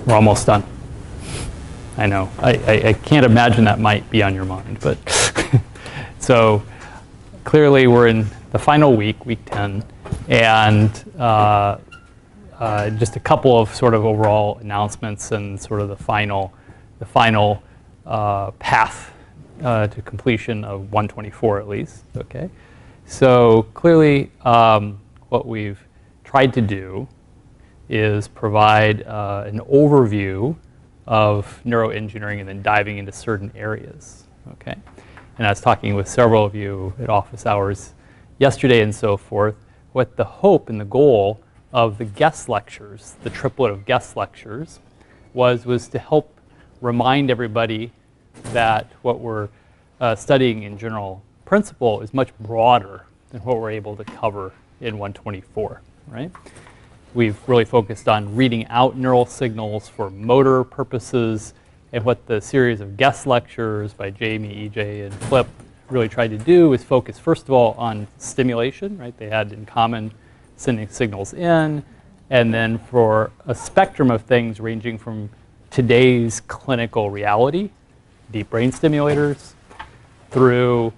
We're almost done. I know. I can't imagine that might be on your mind, but so clearly we're in the final week, week 10, and just a couple of sort of overall announcements and sort of the final path to completion of 124 at least. Okay, so clearly what we've tried to do is provide an overview of neuroengineering and then diving into certain areas. Okay, and I was talking with several of you at office hours yesterday and so forth. What the hope and the goal of the guest lectures, the triplet of guest lectures, was to help remind everybody that what we're studying in general principle is much broader than what we're able to cover in 124, right? We've really focused on reading out neural signals for motor purposes, and what the series of guest lectures by Jamie, EJ, and Flip really tried to do is focus first of all on stimulation, right? They had in common sending signals in, and then for a spectrum of things ranging from today's clinical reality, deep brain stimulators, through,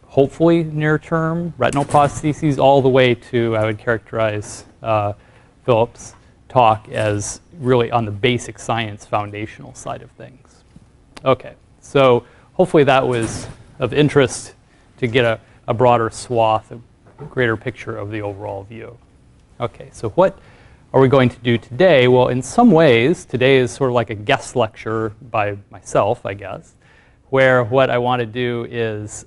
hopefully near-term retinal prostheses, all the way to, I would characterize Philip's talk as really on the basic science foundational side of things. Okay, so hopefully that was of interest to get a broader swath, a greater picture of the overall view. Okay, so what are we going to do today? Well, in some ways, today is sort of like a guest lecture by myself, I guess, where what I want to do is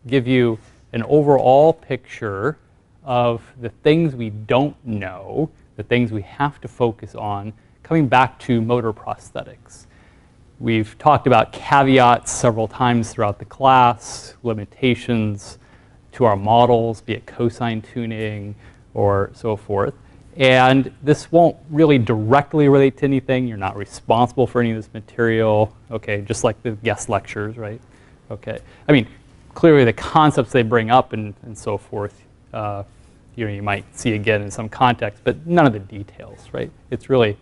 give you an overall picture of the things we don't know, the things we have to focus on, coming back to motor prosthetics. We've talked about caveats several times throughout the class, limitations to our models, be it cosine tuning or so forth. And this won't really directly relate to anything. You're not responsible for any of this material, okay, just like the guest lectures, right? Okay, I mean, clearly the concepts they bring up and so forth, you might see again in some context, but none of the details, right? It's really,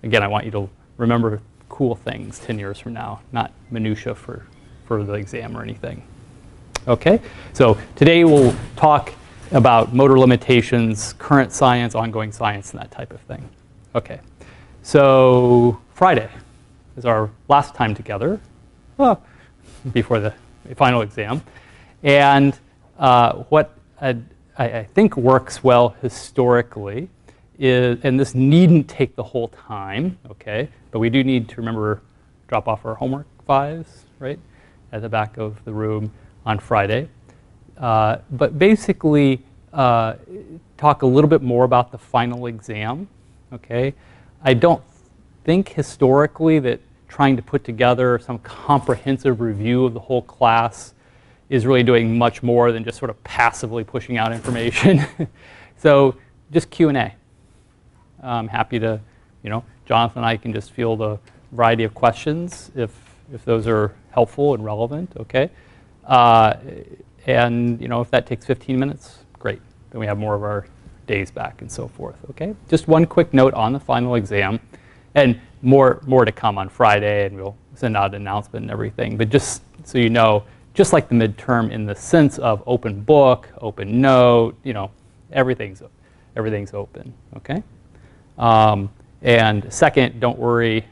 again, I want you to remember cool things 10 years from now, not minutia for the exam or anything. Okay, so today we'll talk about motor limitations, current science, ongoing science, and that type of thing. Okay, so Friday is our last time together before the final exam. And what I think works well historically is, and this needn't take the whole time, okay, but we do need to remember drop off our homework fives, right, at the back of the room on Friday. But basically, talk a little bit more about the final exam, okay? I don't think historically that trying to put together some comprehensive review of the whole class is really doing much more than just sort of passively pushing out information. So just Q&A. I'm happy to, Jonathan and I can just field a variety of questions if those are helpful and relevant, okay? And if that takes 15 minutes, great. Then we have more of our days back and so forth, okay? Just one quick note on the final exam, and more to come on Friday, and we'll send out an announcement and everything. But just so you know, just like the midterm in the sense of open book, open note, everything's open, okay? And second, don't worry.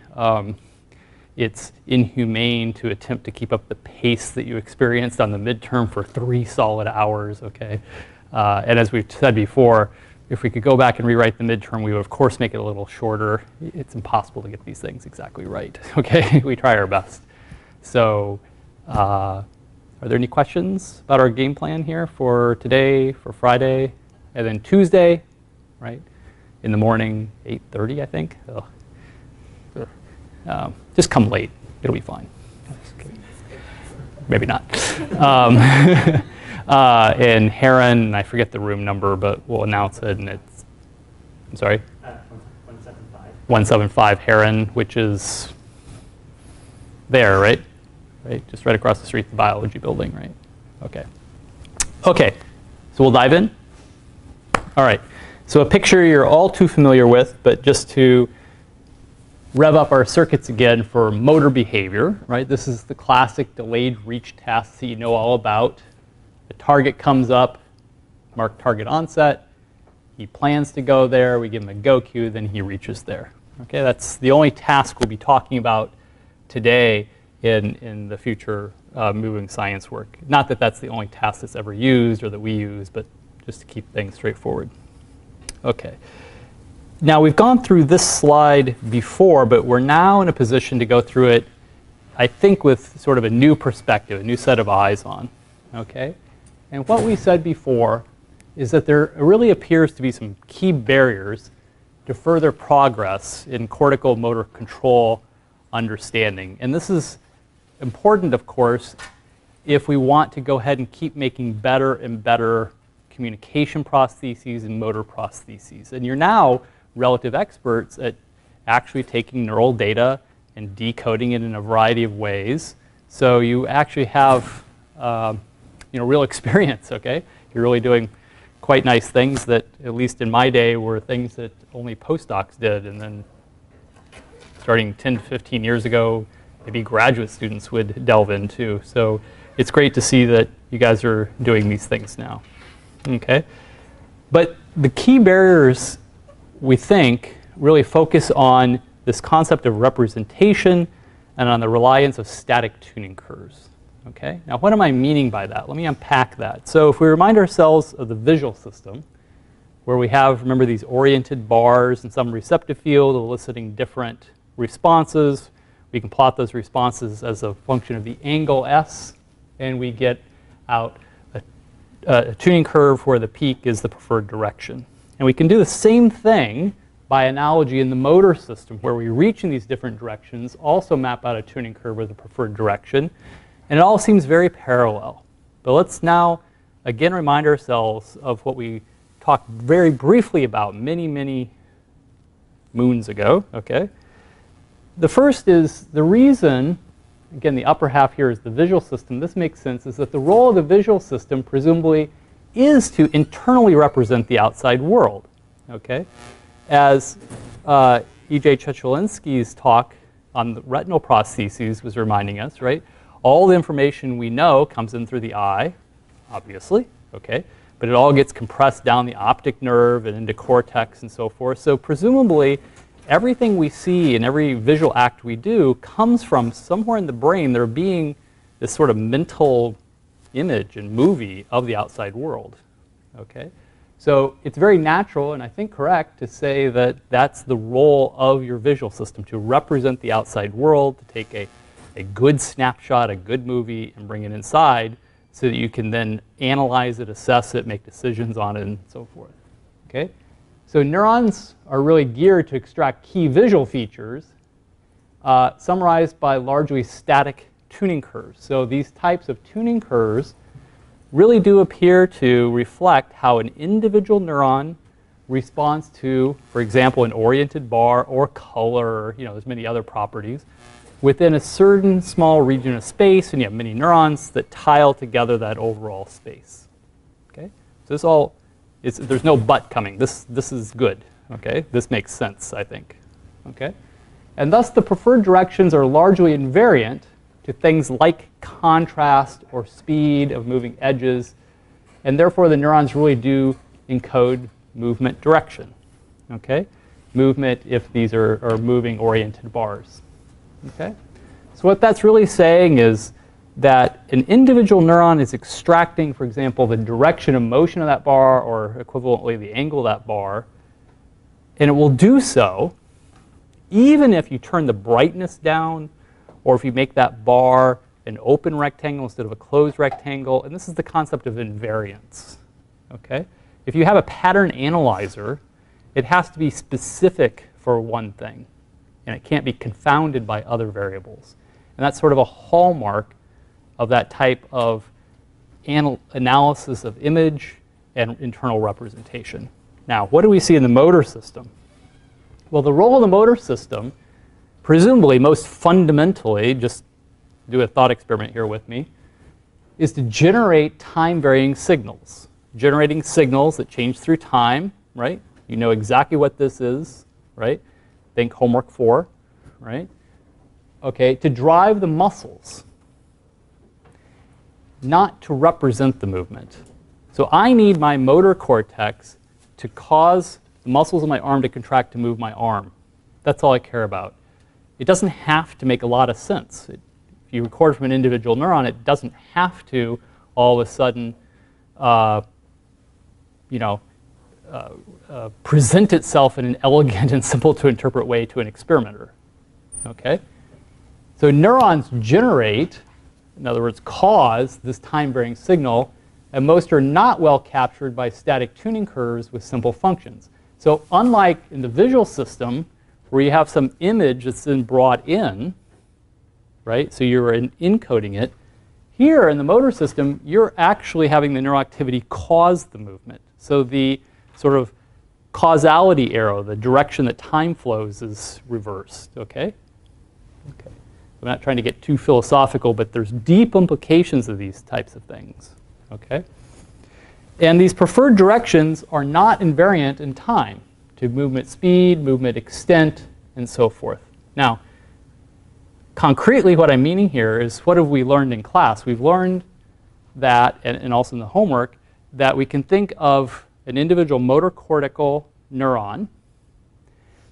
It's inhumane to attempt to keep up the pace that you experienced on the midterm for 3 solid hours, okay? And as we've said before, if we could go back and rewrite the midterm, we would of course make it a little shorter. It's impossible to get these things exactly right, okay? We try our best. So are there any questions about our game plan here for today, for Friday, and then Tuesday, right? In the morning, 8:30, I think. Just come late. It'll be fine. Maybe not. In Heron, I forget the room number, but we'll announce it. And it's, I'm sorry? 175. 175 Heron, which is there, right? Right, just right across the street, the biology building, right? Okay. Okay, so we'll dive in. All right. So a picture you're all too familiar with, but just to rev up our circuits again for motor behavior, right? This is the classic delayed reach tasks that you know all about. The target comes up, mark target onset. He plans to go there. We give him a go cue, then he reaches there. Okay, that's the only task we'll be talking about today in the future moving science work. Not that that's the only task that's ever used or that we use, but just to keep things straightforward. Okay. Now, we've gone through this slide before, but we're now in a position to go through it, I think, with sort of a new perspective, a new set of eyes on. Okay? And what we said before is that there really appears to be some key barriers to further progress in cortical motor control understanding. And this is important, of course, if we want to go ahead and keep making better and better communication prostheses and motor prostheses. And you're now relative experts at actually taking neural data and decoding it in a variety of ways. So you actually have real experience, okay? You're really doing quite nice things that, at least in my day, were things that only postdocs did. And then starting 10 to 15 years ago, maybe graduate students would delve into. So it's great to see that you guys are doing these things now. Okay? But the key barriers, we think, really focus on this concept of representation and on the reliance of static tuning curves. Okay? Now, what am I meaning by that? Let me unpack that. So if we remind ourselves of the visual system, where we have, remember, these oriented bars and some receptive field eliciting different responses. We can plot those responses as a function of the angle S, and we get out a tuning curve where the peak is the preferred direction. And we can do the same thing by analogy in the motor system, where we reach in these different directions, also map out a tuning curve with the preferred direction. And it all seems very parallel. But let's now again remind ourselves of what we talked very briefly about many, many moons ago. Okay? The first is the reason, again, the upper half here is the visual system. This makes sense, is that the role of the visual system presumably is to internally represent the outside world. Okay? As E.J. Czecholinsky's talk on the retinal prostheses was reminding us, right? All the information we know comes in through the eye, obviously, okay? But it all gets compressed down the optic nerve and into cortex and so forth. So presumably, everything we see and every visual act we do comes from somewhere in the brain there being this sort of mental image and movie of the outside world, okay? So it's very natural, and I think correct, to say that that's the role of your visual system, to represent the outside world, to take a good snapshot, a good movie, and bring it inside so that you can then analyze it, assess it, make decisions on it, and so forth. Okay? So neurons are really geared to extract key visual features summarized by largely static tuning curves. So these types of tuning curves really do appear to reflect how an individual neuron responds to, for example, an oriented bar or color, or, there's many other properties, within a certain small region of space, and you have many neurons that tile together that overall space. Okay? So this all is, there's no but coming. This is good. Okay? This makes sense, I think. Okay? And thus the preferred directions are largely invariant to things like contrast or speed of moving edges, and therefore the neurons really do encode movement direction. Okay? Movement if these are moving oriented bars. Okay? So what that's really saying is that an individual neuron is extracting, for example, the direction of motion of that bar, or equivalently the angle of that bar, and it will do so even if you turn the brightness down, or if you make that bar an open rectangle instead of a closed rectangle. And this is the concept of invariance. Okay? If you have a pattern analyzer, it has to be specific for one thing, and it can't be confounded by other variables. And that's sort of a hallmark of that type of analysis of image and internal representation. Now, what do we see in the motor system? Well, the role of the motor system, presumably most fundamentally, just do a thought experiment here with me, is to generate time-varying signals. Generating signals that change through time, right? You know exactly what this is, right? Think homework 4. right? Okay, to drive the muscles, not to represent the movement. So I need my motor cortex to cause the muscles of my arm to contract to move my arm. That's all I care about. It doesn't have to make a lot of sense. If you record from an individual neuron, it doesn't have to all of a sudden present itself in an elegant and simple to interpret way to an experimenter. Okay? So neurons generate, in other words, cause this time-varying signal, and most are not well captured by static tuning curves with simple functions. So unlike in the visual system, where you have some image that's then brought in, right? So you're encoding it. Here in the motor system, you're actually having the neural activity cause the movement. So the sort of causality arrow, the direction that time flows, is reversed. Okay? Okay. I'm not trying to get too philosophical, but there's deep implications of these types of things. Okay? And these preferred directions are not invariant in time to movement speed, movement extent, and so forth. Now, concretely, what I'm meaning here is what have we learned in class? We've learned that, and also in the homework, that we can think of an individual motor cortical neuron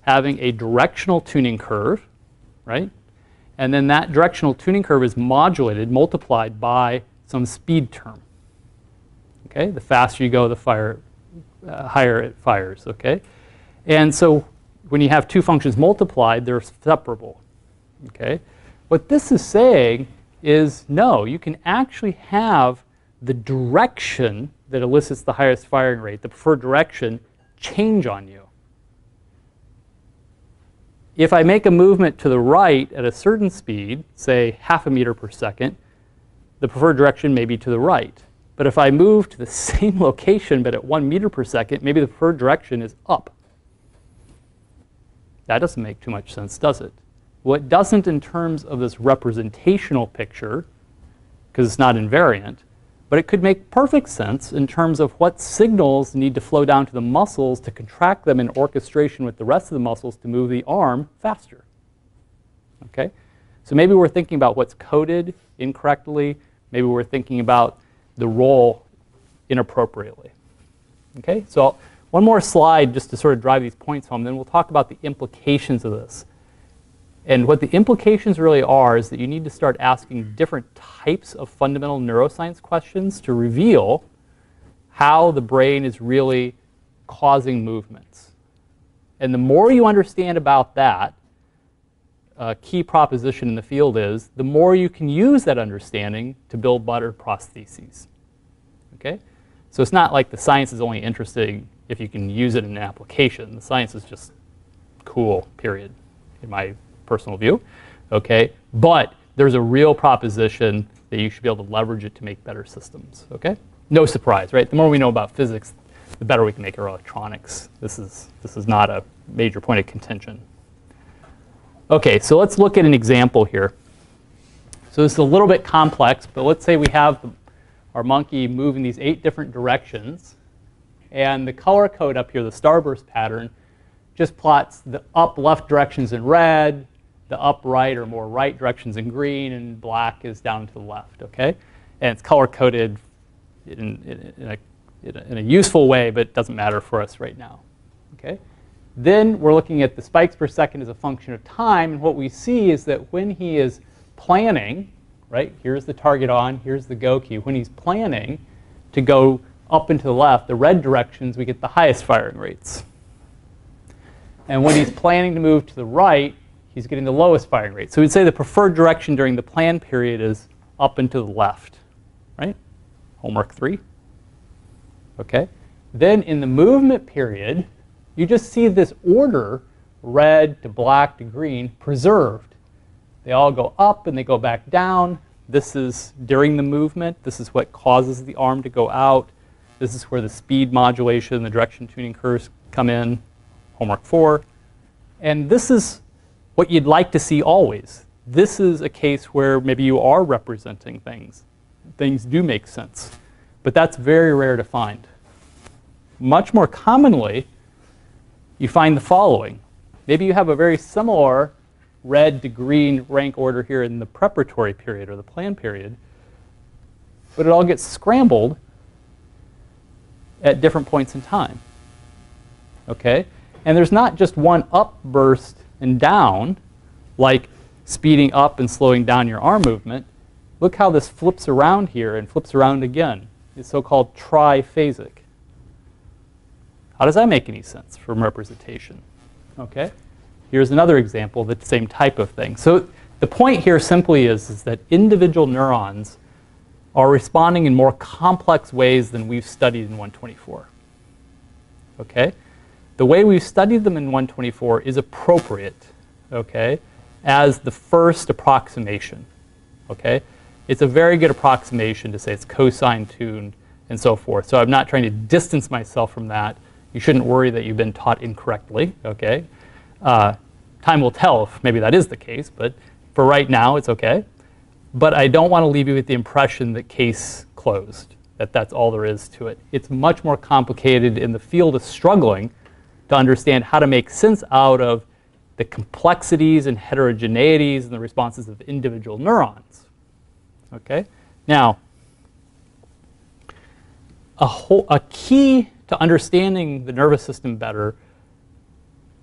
having a directional tuning curve, right? And then that directional tuning curve is modulated, multiplied by some speed term. Okay? The faster you go, the higher it fires. Okay? And so when you have two functions multiplied, they're separable. Okay? What this is saying is, no, you can actually have the direction that elicits the highest firing rate, the preferred direction, change on you. If I make a movement to the right at a certain speed, say half a meter per second, the preferred direction may be to the right. But if I move to the same location but at 1 meter per second, maybe the preferred direction is up. That doesn't make too much sense, does it? Well, it doesn't in terms of this representational picture, because it's not invariant, but it could make perfect sense in terms of what signals need to flow down to the muscles to contract them in orchestration with the rest of the muscles to move the arm faster. Okay? So maybe we're thinking about what's coded incorrectly. Maybe we're thinking about the role inappropriately. Okay? So one more slide just to sort of drive these points home, then we'll talk about the implications of this. And what the implications really are is that you need to start asking different types of fundamental neuroscience questions to reveal how the brain is really causing movements. And the more you understand about that, a key proposition in the field is, the more you can use that understanding to build better prostheses. Okay? So it's not like the science is only interesting if you can use it in an application. The science is just cool, period, in my personal view. Okay? But there's a real proposition that you should be able to leverage it to make better systems. Okay? No surprise, right? The more we know about physics, the better we can make our electronics. This is not a major point of contention. Okay, so let's look at an example here. So this is a little bit complex, but let's say we have our monkey moving these 8 different directions, and the color code up here, the starburst pattern, just plots the up left directions in red, the up right or more right directions in green, and black is down to the left. Okay, and it's color coded in a useful way, but it doesn't matter for us right now. Okay. Then we're looking at the spikes per second as a function of time, and what we see is that when he is planning, right, here's the target on, here's the go key, when he's planning to go up and to the left, the red directions, we get the highest firing rates. And when he's planning to move to the right, he's getting the lowest firing rate. So we'd say the preferred direction during the plan period is up and to the left, right? Homework 3. Okay. Then in the movement period, you just see this order, red to black to green, preserved. They all go up and they go back down. This is during the movement. This is what causes the arm to go out. This is where the speed modulation, the direction tuning curves come in, homework 4. And this is what you'd like to see always. This is a case where maybe you are representing things. Things do make sense. But that's very rare to find. Much more commonly, you find the following. Maybe you have a very similar red to green rank order here in the preparatory period or the plan period, but it all gets scrambled at different points in time. Okay? And there's not just one up burst and down, like speeding up and slowing down your arm movement. Look how this flips around here and flips around again. It's so-called triphasic. How does that make any sense from representation? Okay? Here's another example of the same type of thing. So the point here simply is that individual neurons are responding in more complex ways than we've studied in 124. Okay? The way we've studied them in 124 is appropriate, okay, as the first approximation. Okay? It's a very good approximation to say it's cosine tuned and so forth. So I'm not trying to distance myself from that. You shouldn't worry that you've been taught incorrectly, okay? Time will tell if maybe that is the case, but for right now, it's okay. But I don't want to leave you with the impression that case closed, that that's all there is to it. It's much more complicated, and the field is struggling to understand how to make sense out of the complexities and heterogeneities and the responses of individual neurons. Okay? Now, a key to understanding the nervous system better,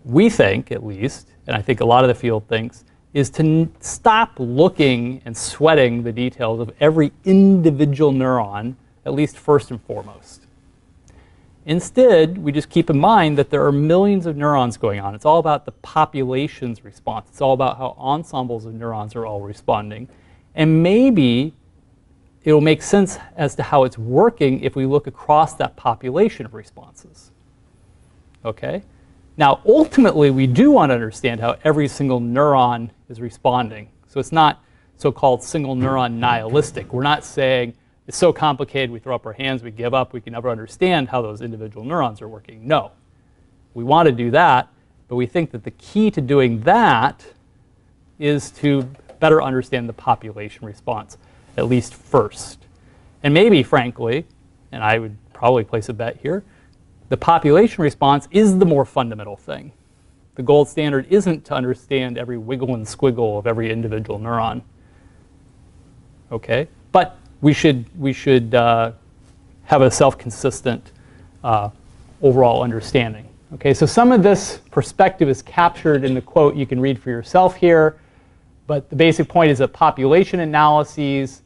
we think at least, and I think a lot of the field thinks, is to stop looking and sweating the details of every individual neuron, at least first and foremost. Instead, we just keep in mind that there are millions of neurons going on. It's all about the population's response. It's all about how ensembles of neurons are all responding. And maybe it will make sense as to how it's working if we look across that population of responses. Okay? Now, ultimately, we do want to understand how every single neuron is responding. So it's not so-called single neuron nihilistic. We're not saying it's so complicated we throw up our hands, we give up, we can never understand how those individual neurons are working. No. We want to do that, but we think that the key to doing that is to better understand the population response, at least first. And maybe, frankly, and I would probably place a bet here, the population response is the more fundamental thing. The gold standard isn't to understand every wiggle and squiggle of every individual neuron. Okay? But we should have a self-consistent overall understanding. Okay, so some of this perspective is captured in the quote you can read for yourself here, but the basic point is that population analyses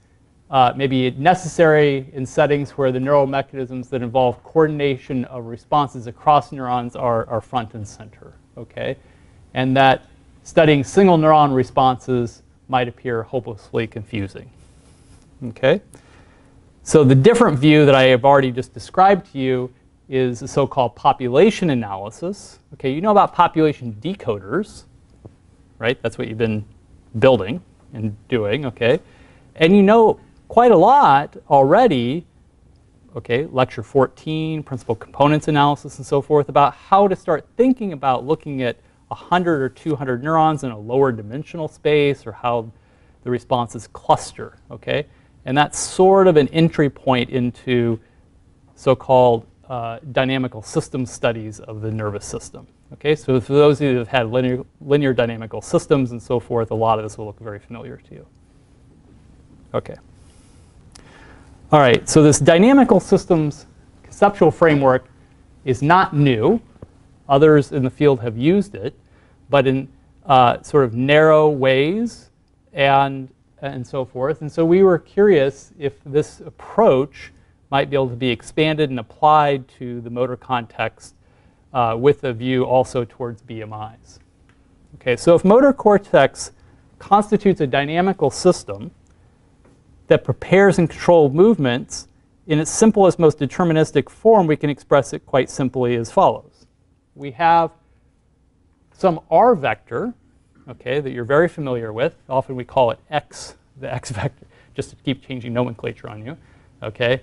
may be necessary in settings where the neural mechanisms that involve coordination of responses across neurons are front and center. Okay, and that studying single neuron responses might appear hopelessly confusing. Okay, so the different view that I have already just described to you is a so-called population analysis. Okay, you know about population decoders, right? That's what you've been building and doing, okay? And you know quite a lot already, okay, lecture 14, principal components analysis and so forth, about how to start thinking about looking at 100 or 200 neurons in a lower dimensional space, or how the responses cluster, okay? And that's sort of an entry point into so-called dynamical system studies of the nervous system. Okay, so for those of you who have had linear dynamical systems and so forth, a lot of this will look very familiar to you. Okay. All right, so this dynamical systems conceptual framework is not new. Others in the field have used it, but in sort of narrow ways and so forth. And so we were curious if this approach might be able to be expanded and applied to the motor context with a view also towards BMIs. Okay, so if motor cortex constitutes a dynamical system that prepares and controls movements in its simplest, most deterministic form, we can express it quite simply as follows. We have some R vector, okay, that you're very familiar with. Often we call it X, the X vector, just to keep changing nomenclature on you, okay?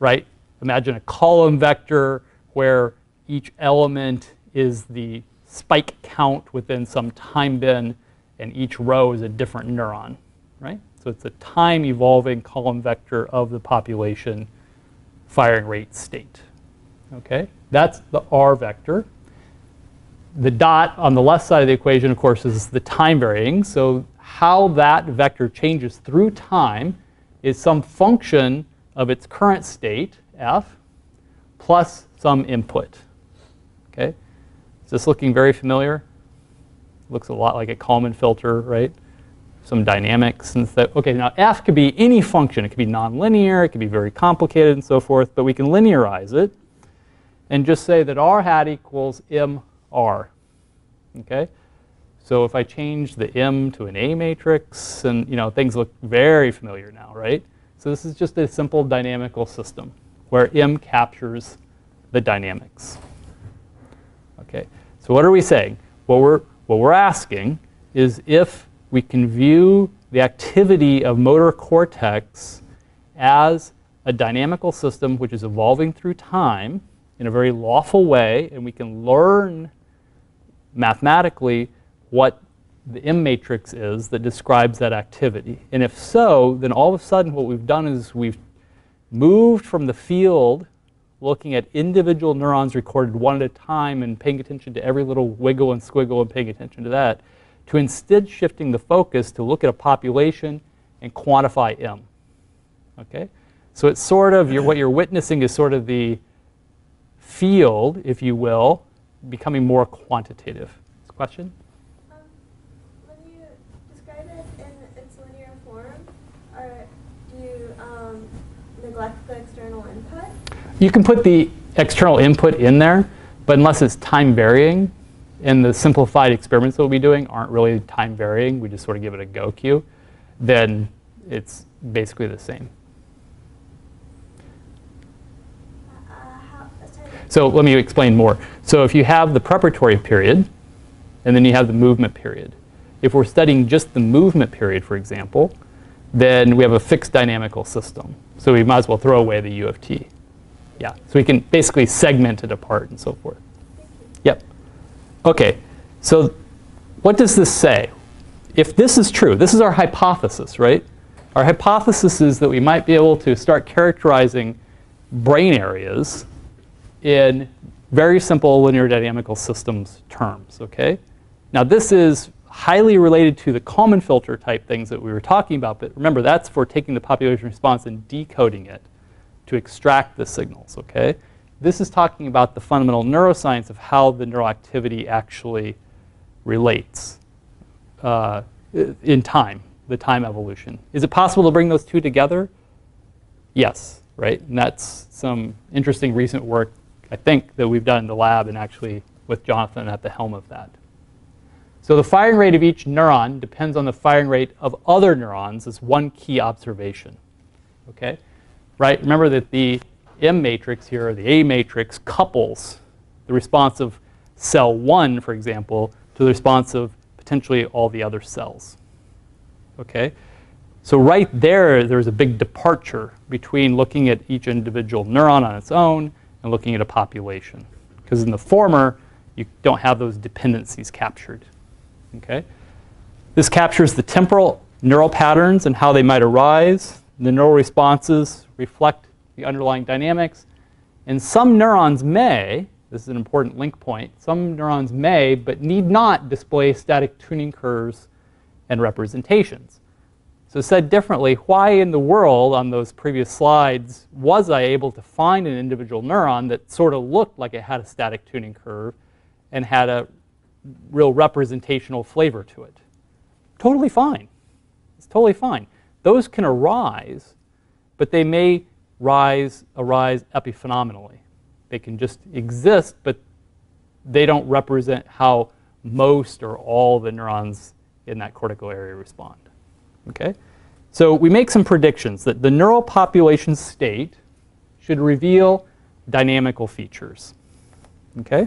Right? Imagine a column vector where each element is the spike count within some time bin, and each row is a different neuron, right? So it's a time evolving column vector of the population firing rate state. Okay? That's the R vector. the dot on the left side of the equation, of course, is the time varying. So how that vector changes through time is some function of its current state, f, plus some input. Okay? Is this looking very familiar? Looks a lot like a Kalman filter, right? Some dynamics and stuff. Okay, now f could be any function. It could be nonlinear, it could be very complicated and so forth, but we can linearize it and just say that r hat equals mr. Okay? So if I change the m to an A matrix, and things look very familiar now, right? So this is just a simple dynamical system where m captures the dynamics. Okay, so what are we saying? What we're asking is if we can view the activity of motor cortex as a dynamical system which is evolving through time in a very lawful way, and we can learn mathematically what the M matrix is that describes that activity. And if so, then all of a sudden what we've done is we've moved from the field looking at individual neurons recorded one at a time and paying attention to every little wiggle and squiggle and paying attention to that, to instead shifting the focus to look at a population and quantify M. Okay? So it's sort of, what you're witnessing is sort of the field, if you will, becoming more quantitative. Question? When you describe it in its linear form, do you neglect the external input? You can put the external input in there, but unless it's time varying, and the simplified experiments that we'll be doing aren't really time varying, we just sort of give it a go cue, then it's basically the same. So let me explain more. So if you have the preparatory period, and then you have the movement period. If we're studying just the movement period, for example, then we have a fixed dynamical system. So we might as well throw away the U of t. Yeah, so we can basically segment it apart and so forth. Yep. Okay, so what does this say? If this is true, this is our hypothesis, right? Our hypothesis is that we might be able to start characterizing brain areas in very simple linear dynamical systems terms, okay? Now this is highly related to the Kalman filter type things that we were talking about, but remember that's for taking the population response and decoding it to extract the signals, okay? This is talking about the fundamental neuroscience of how the neural activity actually relates in time, the time evolution. Is it possible to bring those two together? Yes, right? And that's some interesting recent work, I think, that we've done in the lab and actually with Jonathan at the helm of that. So the firing rate of each neuron depends on the firing rate of other neurons is one key observation, okay? Right? Remember that the M matrix here, or the A matrix, couples the response of cell 1, for example, to the response of potentially all the other cells. Okay? So right there, there's a big departure between looking at each individual neuron on its own and looking at a population. Because in the former, you don't have those dependencies captured. Okay? This captures the temporal neural patterns and how they might arise. The neural responses reflect the underlying dynamics. And some neurons may, this is an important link point, some neurons may, but need not display static tuning curves and representations. So said differently, why in the world on those previous slides was I able to find an individual neuron that sort of looked like it had a static tuning curve and had a real representational flavor to it? Totally fine. It's totally fine. Those can arise, but they may arise epiphenomenally. They can just exist, but they don't represent how most or all the neurons in that cortical area respond. Okay? So we make some predictions that the neural population state should reveal dynamical features. Okay?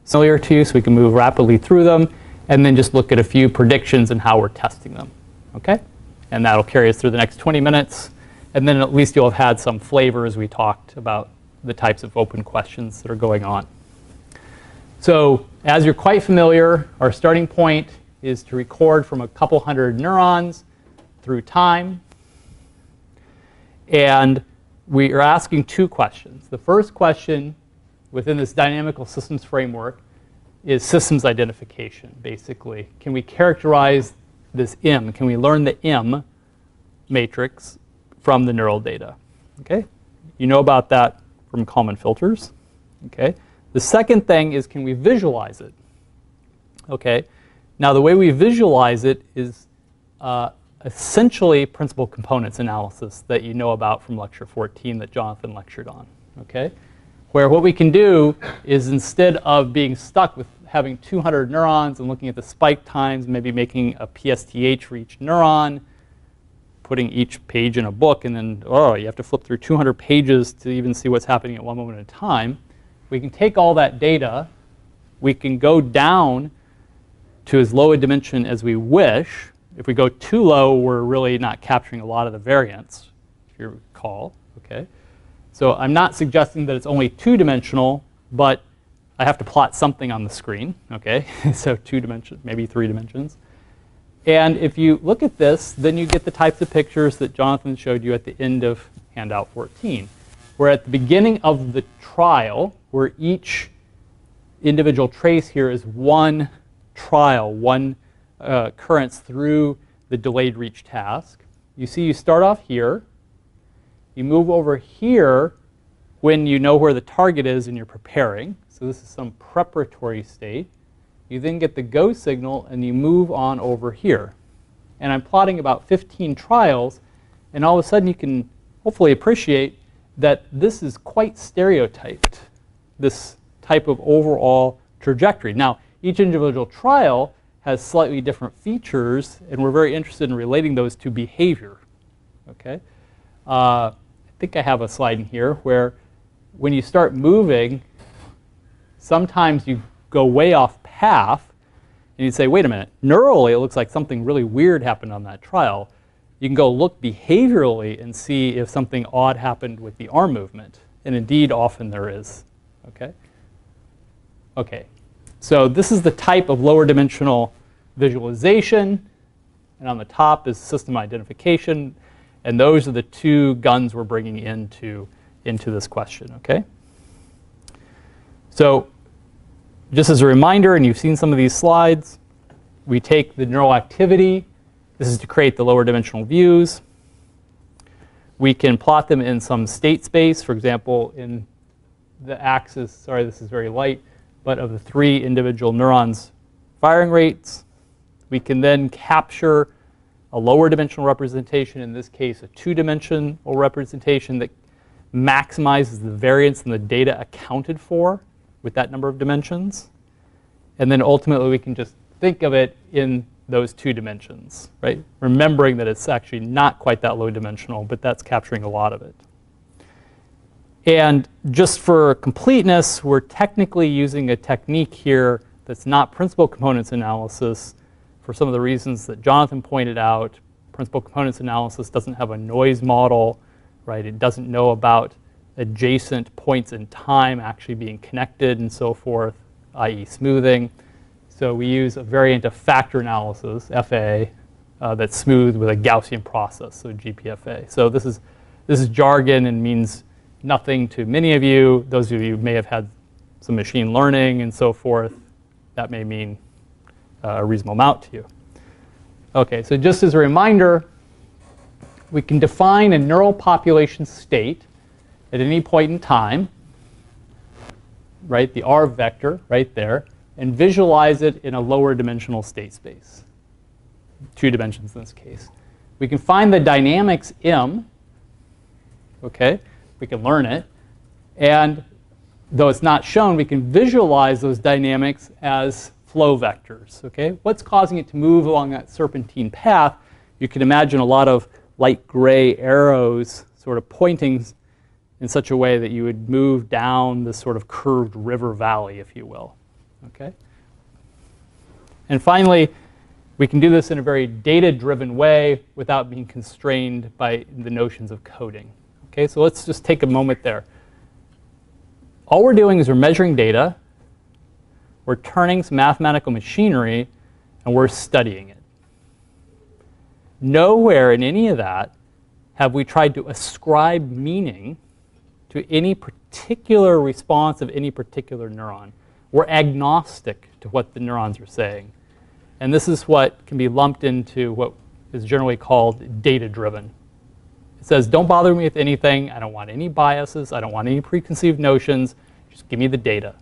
Similar to you, so we can move rapidly through them and then just look at a few predictions and how we're testing them. Okay? And that'll carry us through the next 20 minutes. And then at least you'll have had some flavor as we talked about the types of open questions that are going on. So as you're quite familiar, our starting point is to record from a couple hundred neurons through time. And we are asking two questions. The first question within this dynamical systems framework is systems identification, basically. Can we characterize this M? Can we learn the M matrix from the neural data? Okay? You know about that from Kalman filters. Okay? The second thing is, can we visualize it? Okay? Now, the way we visualize it is essentially principal components analysis that you know about from lecture 14 that Jonathan lectured on. Okay? Where what we can do is, instead of being stuck with having 200 neurons and looking at the spike times, maybe making a PSTH for each neuron, putting each page in a book, and then, oh, you have to flip through 200 pages to even see what's happening at one moment at a time. We can take all that data, we can go down to as low a dimension as we wish. If we go too low, we're really not capturing a lot of the variance, if you recall. Okay? So I'm not suggesting that it's only two-dimensional, but I have to plot something on the screen. Okay? So 2 dimensions, maybe 3 dimensions. And if you look at this, then you get the types of pictures that Jonathan showed you at the end of handout 14, where at the beginning of the trial, where each individual trace here is one trial, one occurrence through the delayed reach task. You see you start off here. You move over here when you know where the target is and you're preparing. So this is some preparatory state. You then get the go signal and you move on over here. And I'm plotting about 15 trials, and all of a sudden you can hopefully appreciate that this is quite stereotyped, this type of overall trajectory. Now, each individual trial has slightly different features, and we're very interested in relating those to behavior. Okay? I think I have a slide in here where when you start moving, sometimes you go way off path, and you say, wait a minute, neurally it looks like something really weird happened on that trial. You can go look behaviorally and see if something odd happened with the arm movement. And indeed, often there is. Okay? Okay. So this is the type of lower dimensional visualization. And on the top is system identification. And those are the two guns we're bringing into this question. Okay? So just as a reminder, and you've seen some of these slides, we take the neural activity. This is to create the lower dimensional views. We can plot them in some state space. For example, in the axis, sorry, this is very light, but of the 3 individual neurons' firing rates. We can then capture a lower dimensional representation, in this case a 2-dimensional representation that maximizes the variance in the data accounted for with that number of dimensions. And then ultimately we can just think of it in those 2 dimensions, right? Remembering that it's actually not quite that low dimensional, but that's capturing a lot of it. And just for completeness, we're technically using a technique here that's not principal components analysis for some of the reasons that Jonathan pointed out. Principal components analysis doesn't have a noise model, right? It doesn't know about adjacent points in time actually being connected and so forth, i.e. smoothing. So we use a variant of factor analysis, FA, that's smooth with a Gaussian process, so GPFA. So this is jargon and means nothing to many of you. Those of you who may have had some machine learning and so forth, that may mean a reasonable amount to you. Okay, so just as a reminder, we can define a neural population state at any point in time, right, the R vector right there, and visualize it in a lower dimensional state space, 2 dimensions in this case. We can find the dynamics M, okay, we can learn it, and though it's not shown, we can visualize those dynamics as flow vectors, okay? What's causing it to move along that serpentine path? You can imagine a lot of light gray arrows sort of pointing in such a way that you would move down this sort of curved river valley, if you will. Okay? And finally, we can do this in a very data-driven way without being constrained by the notions of coding. Okay, so let's just take a moment there. All we're doing is we're measuring data, we're turning some mathematical machinery, and we're studying it. Nowhere in any of that have we tried to ascribe meaning to any particular response of any particular neuron. We're agnostic to what the neurons are saying. And this is what can be lumped into what is generally called data-driven. It says, don't bother me with anything. I don't want any biases. I don't want any preconceived notions. Just give me the data.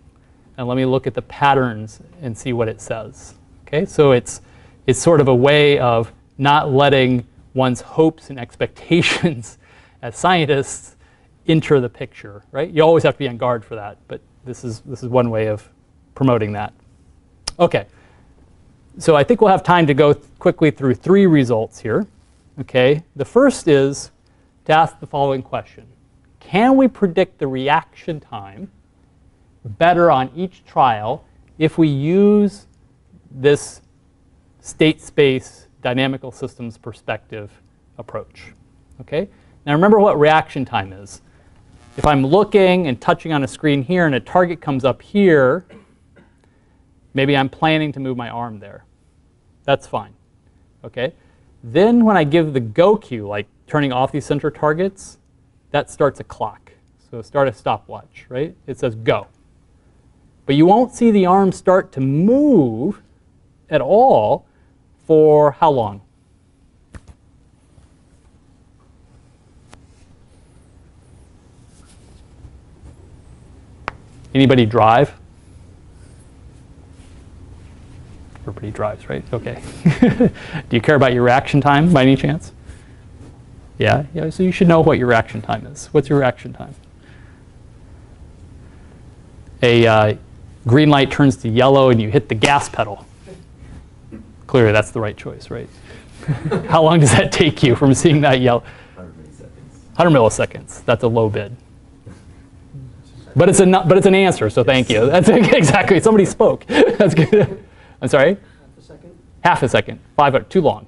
And let me look at the patterns and see what it says. Okay, so it's sort of a way of not letting one's hopes and expectations as scientists enter the picture, right? You always have to be on guard for that, but this is one way of promoting that. Okay, so I think we'll have time to go quickly through 3 results here. Okay, the first is to ask the following question. Can we predict the reaction time better on each trial if we use this state space dynamical systems perspective approach? Okay, now remember what reaction time is. If I'm looking and touching on a screen here and a target comes up here, maybe I'm planning to move my arm there. That's fine. Okay, then when I give the go cue, like turning off these center targets, that starts a clock. So start a stopwatch, right? It says go. But you won't see the arm start to move at all for how long? Anybody drive? Everybody drives, right? Okay. Do you care about your reaction time by any chance? Yeah, so you should know what your reaction time is. What's your reaction time? A green light turns to yellow and you hit the gas pedal. Clearly that's the right choice, right? How long does that take you from seeing that yellow? 100 milliseconds. 100 milliseconds. That's a low bid. But it's an answer, so thank you. That's exactly. Somebody spoke. That's good. I'm sorry? Half a second? Half a second. 5, too long.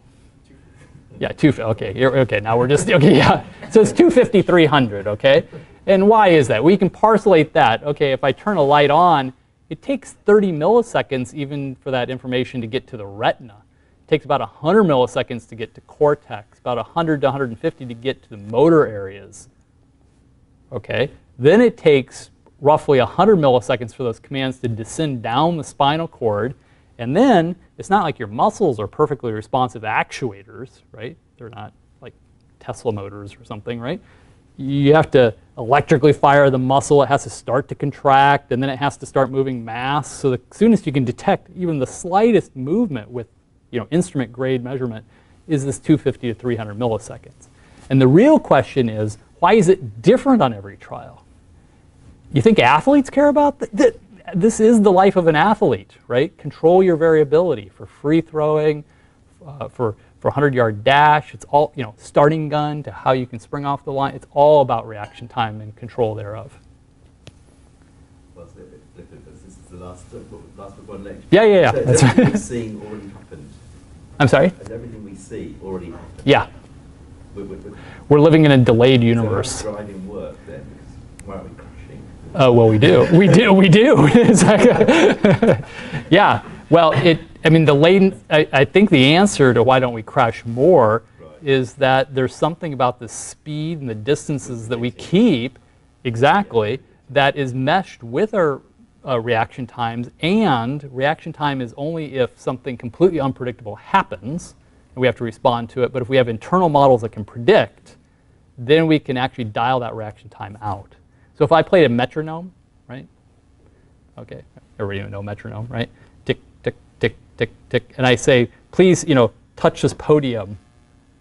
Yeah, okay. Okay, now we're just, okay, yeah. So it's 250, 300, okay? And why is that? We can parcelate that. Okay, if I turn a light on, it takes 30 milliseconds even for that information to get to the retina. It takes about 100 milliseconds to get to cortex, about 100 to 150 to get to the motor areas. Okay, then it takes roughly 100 milliseconds for those commands to descend down the spinal cord. And then it's not like your muscles are perfectly responsive actuators, right? They're not like Tesla motors or something, right? You have to electrically fire the muscle. It has to start to contract, and then it has to start moving mass. So the soonest you can detect even the slightest movement with, instrument grade measurement is this 250 to 300 milliseconds. And the real question is, why is it different on every trial? You think athletes care about that? This is the life of an athlete, right? Control your variability for free throwing, for 100-yard dash. It's all, starting gun to how you can spring off the line. It's all about reaction time and control thereof. Well, this is the last but one lecture. Yeah. So everything we're seeing already happened. I'm sorry? Has everything we see already happened? Yeah. We're living in a delayed universe. So driving work then? Why aren't we crashing? Well, we do. We do. Yeah. Well, the latent. I think the answer to why don't we crash more is that there's something about the speed and the distances that we keep, exactly, that is meshed with our reaction times. And reaction time is only if something completely unpredictable happens, and we have to respond to it. But if we have internal models that can predict, then we can actually dial that reaction time out. So if I played a metronome, right? Okay, everybody know metronome, right? Tick, tick, tick, tick, tick. And I say, please, touch this podium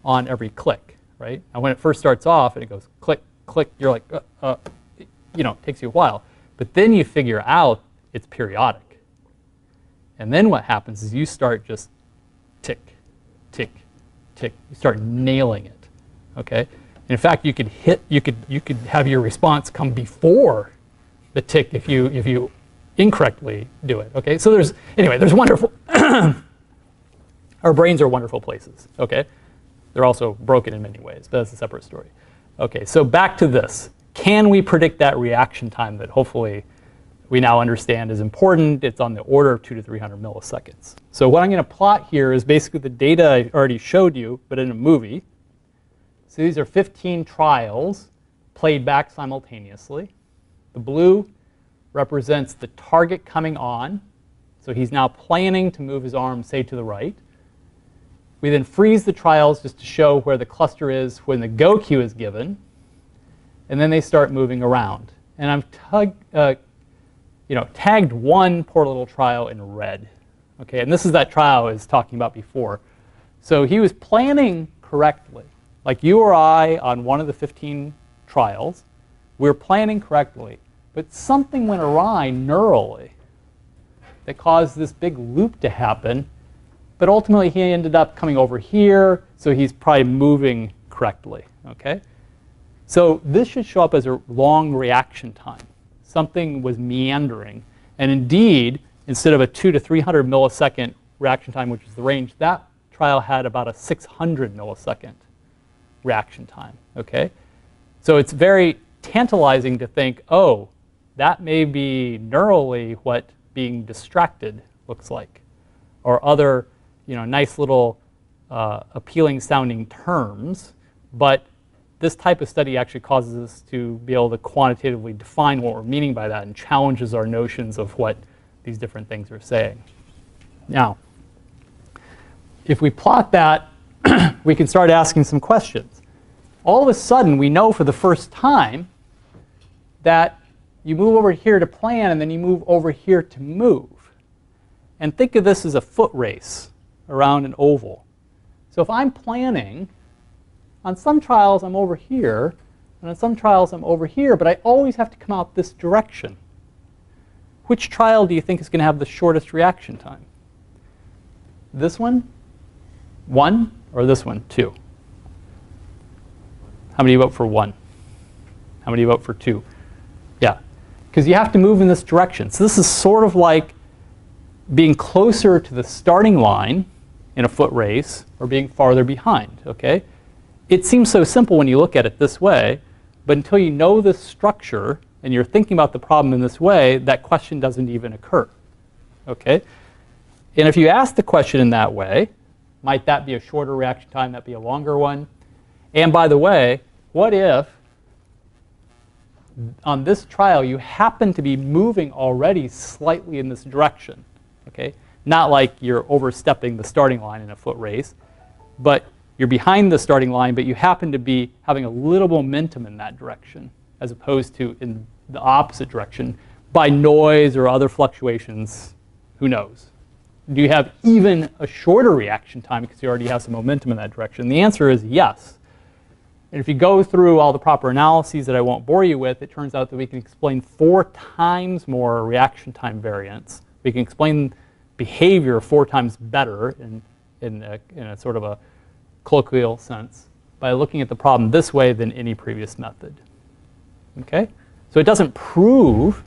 on every click, right? And when it first starts off and it goes click, click, you're like, it takes you a while. But then you figure out it's periodic. And then what happens is you start just tick, tick, tick. You start nailing it, okay? In fact, you could have your response come before the tick if you incorrectly do it. Okay, so there's wonderful. Our brains are wonderful places. Okay, they're also broken in many ways, but that's a separate story. Okay, so back to this. Can we predict that reaction time that hopefully we now understand is important? It's on the order of 200 to 300 milliseconds. So what I'm going to plot here is basically the data I already showed you, but in a movie. So these are 15 trials played back simultaneously. The blue represents the target coming on. So he's now planning to move his arm, say, to the right. We then freeze the trials just to show where the cluster is when the go cue is given. And then they start moving around. And I've tagged one poor little trial in red. Okay, and this is that trial I was talking about before. So he was planning correctly. Like you or I on one of the 15 trials, we were planning correctly. But something went awry neurally that caused this big loop to happen. But ultimately, he ended up coming over here, so he's probably moving correctly. Okay? So this should show up as a long reaction time. Something was meandering. And indeed, instead of a 200 to 300 millisecond reaction time, which is the range, that trial had about a 600 millisecond reaction time. Okay? So it's very tantalizing to think, oh, that may be neurally what being distracted looks like, or other nice little appealing sounding terms. But this type of study actually causes us to be able to quantitatively define what we're meaning by that and challenges our notions of what these different things are saying. Now, if we plot that, we can start asking some questions. All of a sudden, we know for the first time that you move over here to plan, and then you move over here to move. And think of this as a foot race around an oval. So if I'm planning, on some trials I'm over here, and on some trials I'm over here, but I always have to come out this direction. Which trial do you think is going to have the shortest reaction time? This one, 1, or this one, 2? How many vote for 1? How many vote for 2? Yeah, because you have to move in this direction. So this is sort of like being closer to the starting line in a foot race or being farther behind. Okay? It seems so simple when you look at it this way, but until you know this structure and you're thinking about the problem in this way, that question doesn't even occur. Okay? And if you ask the question in that way, might that be a shorter reaction time, that be a longer one? And by the way, what if on this trial you happen to be moving already slightly in this direction? Okay? Not like you're overstepping the starting line in a foot race, but you're behind the starting line, but you happen to be having a little momentum in that direction, as opposed to in the opposite direction by noise or other fluctuations. Who knows? Do you have even a shorter reaction time because you already have some momentum in that direction? The answer is yes. And if you go through all the proper analyses that I won't bore you with, it turns out that we can explain 4 times more reaction time variance. We can explain behavior 4 times better in a sort of a colloquial sense by looking at the problem this way than any previous method. Okay? So it doesn't prove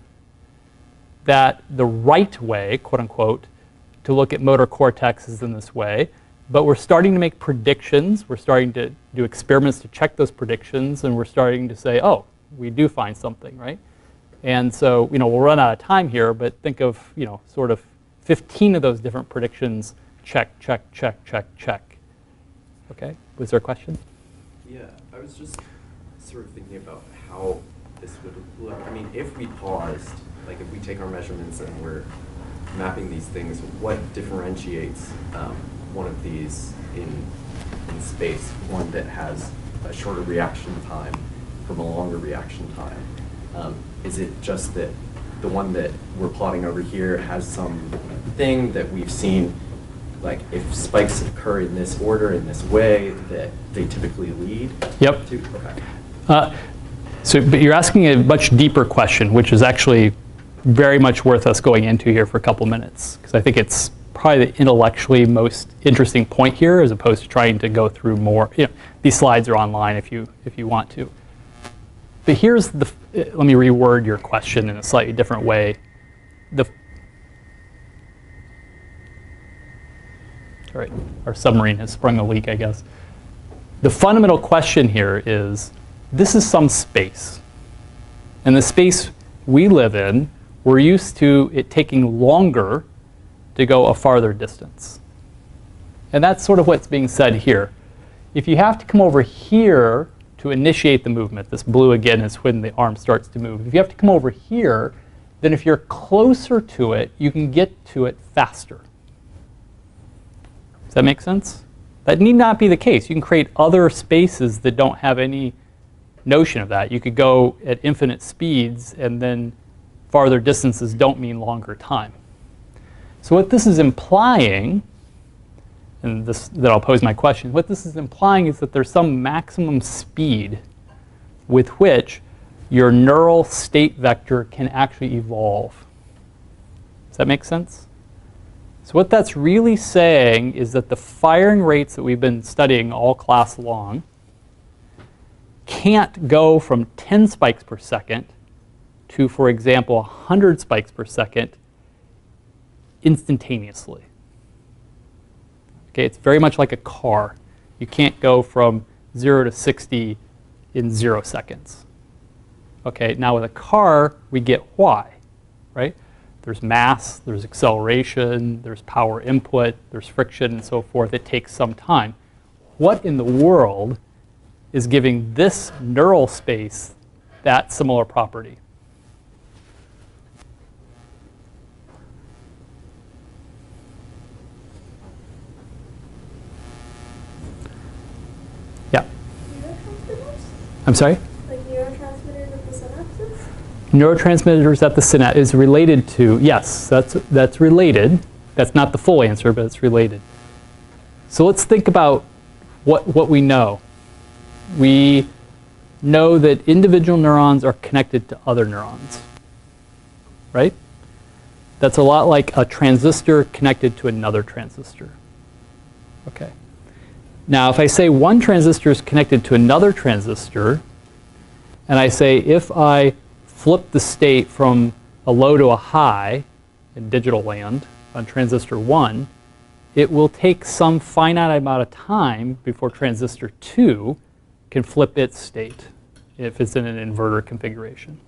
that the right way, quote unquote, to look at motor cortex is in this way, but we're starting to make predictions. We're starting to do experiments to check those predictions, and we're starting to say, oh, we do find something, right? And so, we'll run out of time here, but think of, sort of 15 of those different predictions, check, check, check, check, check. Okay, was there a question? Yeah, I was just sort of thinking about how this would look. I mean, if we paused, like if we take our measurements and we're mapping these things, what differentiates one of these in space, one that has a shorter reaction time from a longer reaction time? Is it just that the one that we're plotting over here has some thing that we've seen, like if spikes occur in this order, in this way, that they typically lead Yep. to? Okay. But you're asking a much deeper question, which is actually very much worth us going into here for a couple minutes, because I think it's probably the intellectually most interesting point here, as opposed to trying to go through more. These slides are online if you want to. But here's the. Let me reword your question in a slightly different way. All right, our submarine has sprung a leak, I guess. The fundamental question here is, this is some space. And the space we live in, we're used to it taking longer to go a farther distance. And that's sort of what's being said here. If you have to come over here to initiate the movement, this blue again is when the arm starts to move. If you have to come over here, then if you're closer to it, you can get to it faster. Does that make sense? That need not be the case. You can create other spaces that don't have any notion of that. You could go at infinite speeds, and then farther distances don't mean longer time. So what this is implying, and that I'll pose my question, what this is implying is that there's some maximum speed with which your neural state vector can actually evolve. Does that make sense? So what that's really saying is that the firing rates that we've been studying all class long can't go from 10 spikes per second to, for example, 100 spikes per second instantaneously. Okay, it's very much like a car. You can't go from 0 to 60 in 0 seconds. Okay, now with a car, we get why, right? There's mass, there's acceleration, there's power input, there's friction, and so forth. It takes some time. What in the world is giving this neural space that similar property? Yeah. Neurotransmitters? I'm sorry? Like neurotransmitters at the synapses? Neurotransmitters at the synapse is related to, yes, that's related. That's not the full answer, but it's related. So let's think about what we know. We know that individual neurons are connected to other neurons, right? That's a lot like a transistor connected to another transistor. Okay. Now, if I say one transistor is connected to another transistor, and I say if I flip the state from a low to a high in digital land on transistor 1, it will take some finite amount of time before transistor 2 can flip its state if it's in an inverter configuration.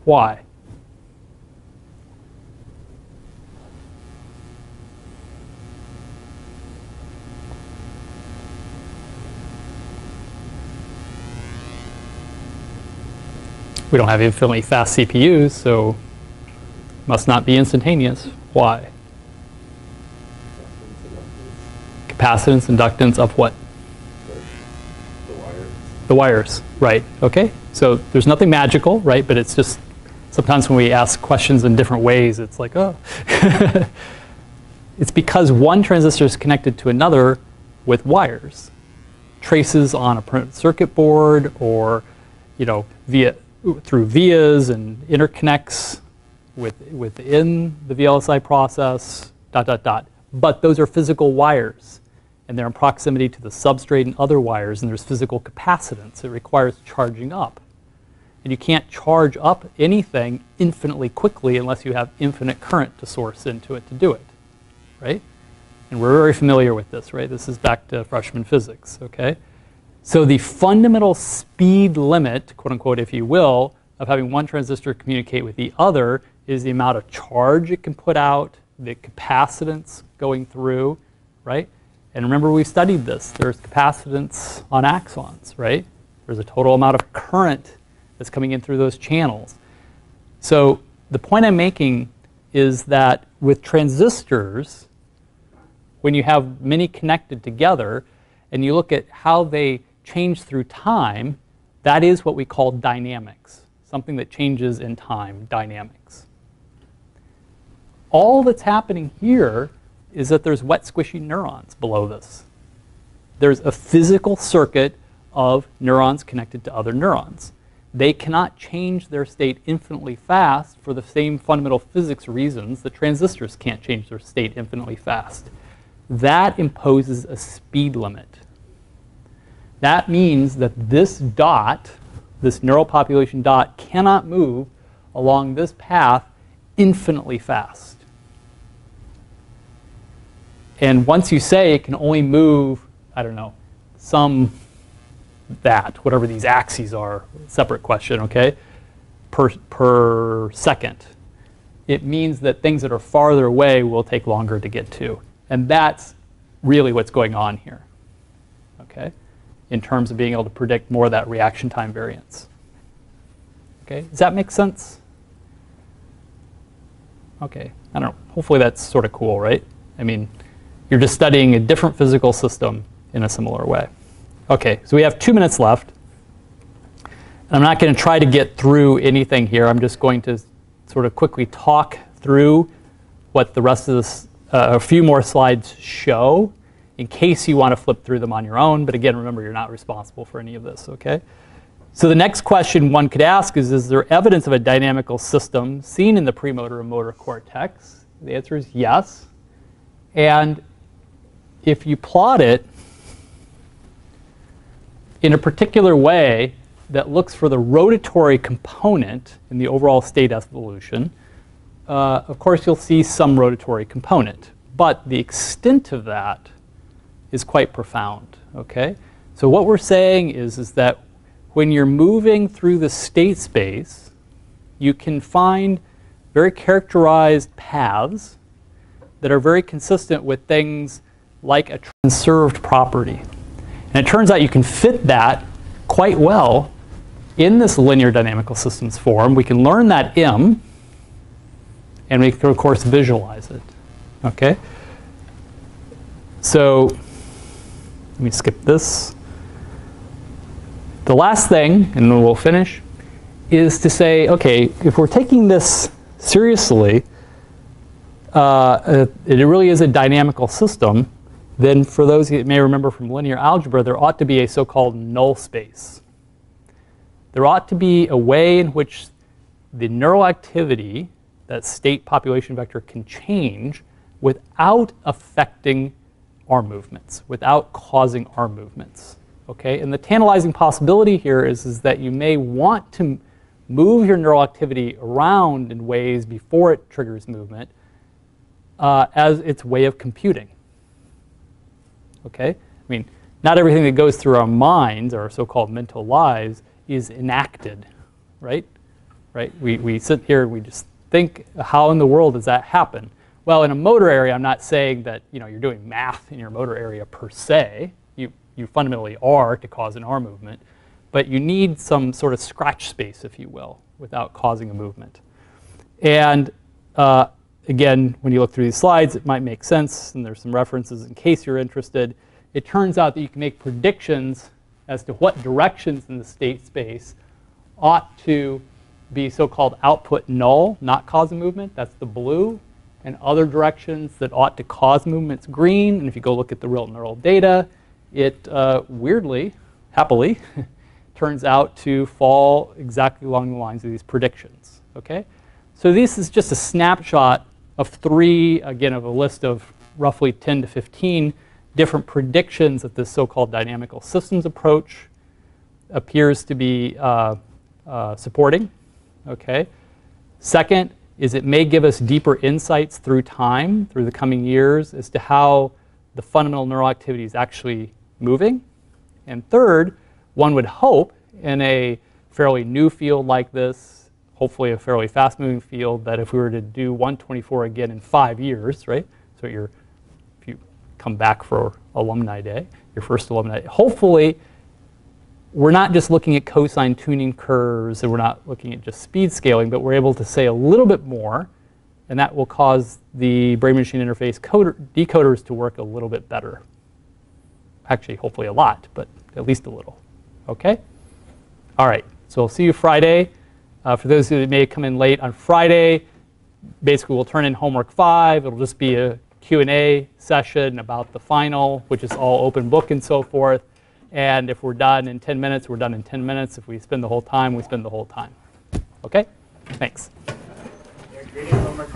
Why? We don't have infinitely fast CPUs, so must not be instantaneous. Why? Capacitance, inductance of what? The wires. The wires, right. Okay. So there's nothing magical, right? But it's just sometimes when we ask questions in different ways, it's like, oh. It's because one transistor is connected to another with wires. Traces on a printed circuit board, or through vias and interconnects within the VLSI process, ... But those are physical wires, and they're in proximity to the substrate and other wires, and there's physical capacitance. It requires charging up. And you can't charge up anything infinitely quickly unless you have infinite current to source into it to do it, right? And we're very familiar with this, right? This is back to freshman physics, okay? So the fundamental speed limit, quote unquote, if you will, of having one transistor communicate with the other is the amount of charge it can put out, the capacitance going through, right? And remember, we studied this. There's capacitance on axons, right? There's a total amount of current that's coming in through those channels. So the point I'm making is that with transistors, when you have many connected together and you look at how they change through time, that is what we call dynamics, something that changes in time, dynamics. All that's happening here is that there's wet, squishy neurons below this. There's a physical circuit of neurons connected to other neurons. They cannot change their state infinitely fast for the same fundamental physics reasons that transistors can't change their state infinitely fast. That imposes a speed limit. That means that this dot, this neural population dot, cannot move along this path infinitely fast. And once you say it can only move, I don't know, whatever these axes are, separate question, okay, per second, it means that things that are farther away will take longer to get to. And that's really what's going on here, okay, in terms of being able to predict more of that reaction time variance. Okay, does that make sense? Okay, I don't know. Hopefully that's sort of cool, right? I mean, you're just studying a different physical system in a similar way. Okay, so we have 2 minutes left. And I'm not going to try to get through anything here. I'm just going to sort of quickly talk through what the rest of this, a few more slides show, in case you want to flip through them on your own. But again, remember, you're not responsible for any of this, okay? So the next question one could ask is there evidence of a dynamical system seen in the premotor and motor cortex? The answer is yes. And if you plot it in a particular way that looks for the rotatory component in the overall state evolution, of course you'll see some rotatory component. But the extent of that is quite profound, okay? So what we're saying is that when you're moving through the state space, you can find very characterized paths that are very consistent with things like a conserved property. And it turns out you can fit that quite well in this linear dynamical systems form. We can learn that M, and we can, of course, visualize it. Okay? So let me skip this. The last thing, and then we'll finish, is to say, okay, if we're taking this seriously, it really is a dynamical system, then for those that may remember from linear algebra, there ought to be a so-called null space. There ought to be a way in which the neural activity, that state population vector, can change without affecting arm movements, without causing arm movements. Okay? And the tantalizing possibility here is that you may want to move your neural activity around in ways before it triggers movement as its way of computing. Okay? I mean, not everything that goes through our minds, our so-called mental lives, is enacted, right? Right? We sit here and we just think, how in the world does that happen? Well, in a motor area, I'm not saying that you're doing math in your motor area per se. You fundamentally are to cause an arm movement, but you need some sort of scratch space, if you will, without causing a movement. And again, when you look through these slides, it might make sense, and there's some references in case you're interested. It turns out that you can make predictions as to what directions in the state space ought to be so-called output null, not cause a movement. That's the blue. And other directions that ought to cause movements, green. And if you go look at the real neural data, it weirdly, happily, turns out to fall exactly along the lines of these predictions. Okay? So this is just a snapshot of three, again, of a list of roughly 10 to 15 different predictions that this so-called dynamical systems approach appears to be supporting. Okay? Second is it may give us deeper insights through time, through the coming years, as to how the fundamental neural activity is actually moving. And third, one would hope in a fairly new field like this, hopefully a fairly fast-moving field, that if we were to do 124 again in 5 years, right? So if you come back for Alumni Day, your first Alumni Day, hopefully we're not just looking at cosine tuning curves, and we're not looking at just speed scaling, but we're able to say a little bit more, and that will cause the brain-machine interface decoders to work a little bit better. Actually, hopefully a lot, but at least a little. Okay? All right, so I'll see you Friday. For those who may come in late on Friday, basically we'll turn in homework 5. It'll just be a Q&A session about the final, which is all open book and so forth. And if we're done in 10 minutes, we're done in 10 minutes. If we spend the whole time, we spend the whole time. Okay? Thanks. Yeah, graded homework